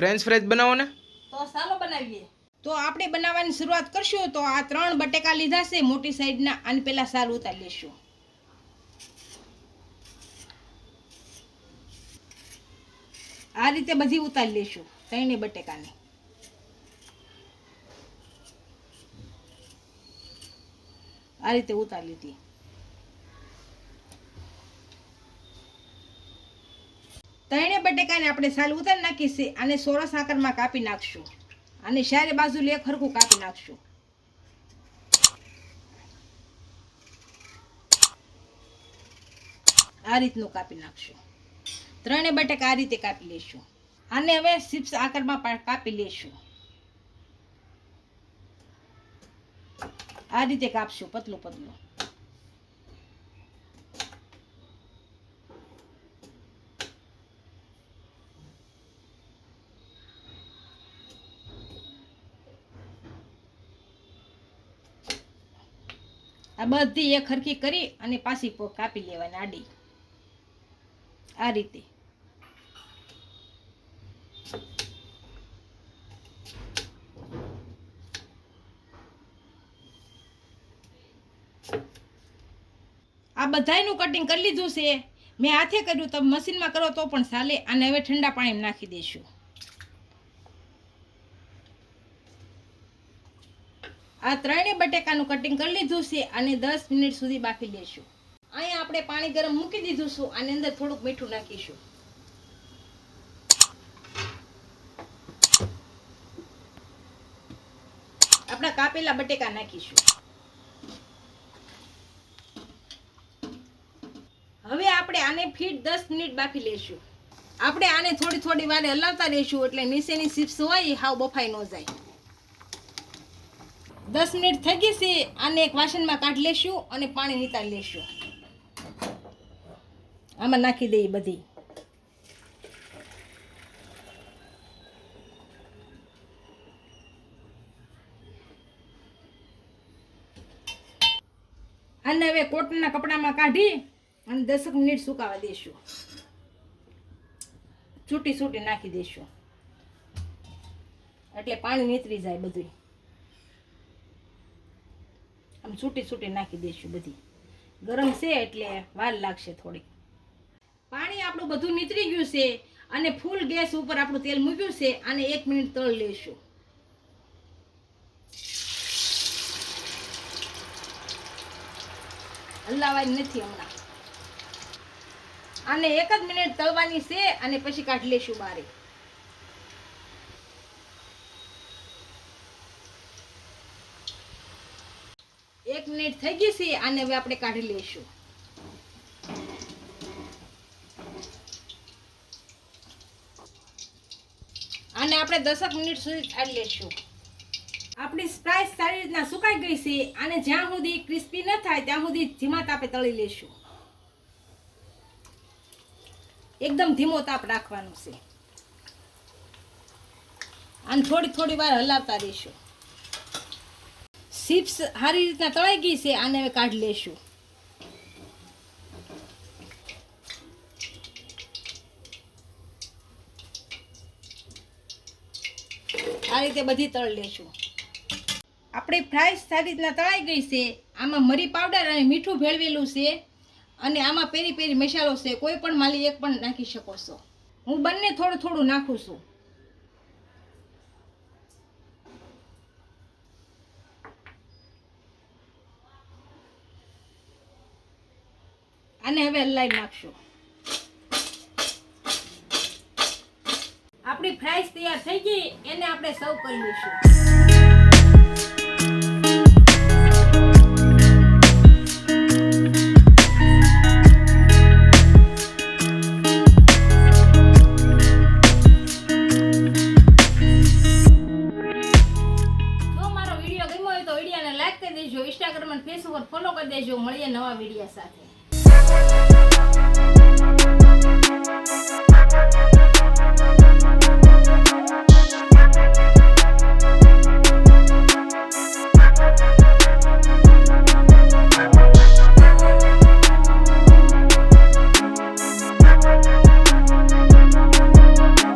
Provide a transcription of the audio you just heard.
French fries બનાવો ને. તો ચાલો બનાવીએ. તો આપણે બનાવવાની શરૂઆત કરશું. તો આ 3 બટેકા લીધા છે મોટી સાઈઝના, અને પેલા સારું ઉતારી લેશું. આ રીતે બધી ઉતારી લેશું 3 બટેકાને. આ રીતે ઉતારી લીધી. ત્રણે બટેકાને આપણે સાલ ઉતારી નાખીશું અને સોરસ આકારમાં કાપી નાખશું. અને ચારે બાજુ એક હરખું કાપી નાખશું. આ રીતનું કાપી નાખશું. ત્રણે બટેકા આ રીતે કાપી લેશું. આને હવે ચિપ્સ આકારમાં કાપી લેશું. આ રીતે કાપશું પતલું પતલું. આ બધી એક હરખી કરી અને પાછી કાપી લેવાની આડી. આ રીતે આ બધાયનું કટિંગ કરી લીધું છે. મેં હાથે કર્યું, તમે મશીનમાં કરો તો પણ ચાલે. અને હવે ઠંડા પાણીમાં નાખી દઈશું. આ 3 બટેકાનું કટિંગ કરી લીધું છે અને 10 મિનિટ સુધી બાફી લેશું. અહીંયા આપણે પાણી ગરમ મૂકી દીધું છે. આની અંદર થોડુંક મીઠું નાખીશું. આપણા કાપેલા બટેકા નાખીશું. હવે આપણે આને ફીટ 10 મિનિટ બાફી લેશું. આપણે આને થોડી થોડી વાર હલાવતા રહેશું એટલે નીચેની ચિપ્સ હોય એ હાવ બફાઈ ન જાય. 10 મિનિટ થઈ ગઈ છે. આને એક વાસણમાં કાઢી લેશું અને પાણી નીતારી લેશું. આમાં નાખી દઈએ બધી. આને હવે કોટનના કપડામાં કાઢી અને 10 મિનિટ સુકાવા દેશું. છૂટી છૂટી નાખી દેશું એટલે પાણી નીતરી જાય બધું. આમ છૂટી છૂટી નાખી દઈશું બધી. ગરમ છે એટલે વાર લાગશે થોડી. પાણી આપણું બધું નીતરી ગયું છે અને ફૂલ ગેસ ઉપર આપણું તેલ મૂક્યું છે. અને 1 મિનિટ તળ લેશું. હલાવવાની નથી હમણાં. આને 1 જ મિનિટ તળવાની છે અને પછી કાઢી લેશું બહાર. એક મિનિટ થઈ ગઈ છે. આને હવે આપણે કાઢી લઈશું. આને આપણે 10 મિનિટ સુધી કાઢી લઈશું. આપણી સ્પાઈસ સારી રીતના સુકાઈ ગઈ છે. આને જ્યાં સુધી ક્રિસ્પી ન થાય ત્યાં સુધી ધીમા તાપે તળી લઈશું. એકદમ ધીમો તાપ રાખવાનો છે. આને થોડી થોડી વાર હલાવતા રહીશું. ચિપ્સ સારી રીતના તળાઈ ગઈ છે. આને હવે કાઢી લેશું. આ રીતે બધી તળી લેશું. આપણી ફ્રાઈસ સારી રીતના તળાઈ ગઈ છે. આમાં મરી પાવડર અને મીઠું ભેળવેલું છે. અને આમાં પેરી પેરી મસાલો છે. કોઈ પણ માલી એક પણ નાખી શકો છો. હું બંને થોડું થોડું નાખું છું. આને હવે હલાવી નાખશું. આપણી ફ્રાઈસ તૈયાર થઈ ગઈ. એને આપણે સર્વ કરી લઈશું. લાઈક કરી દેજો. ઇન્સ્ટાગ્રામ અને ફેસબુક પર ફોલો કરી દેજો. મળીએ નવા વિડીયો સાથે.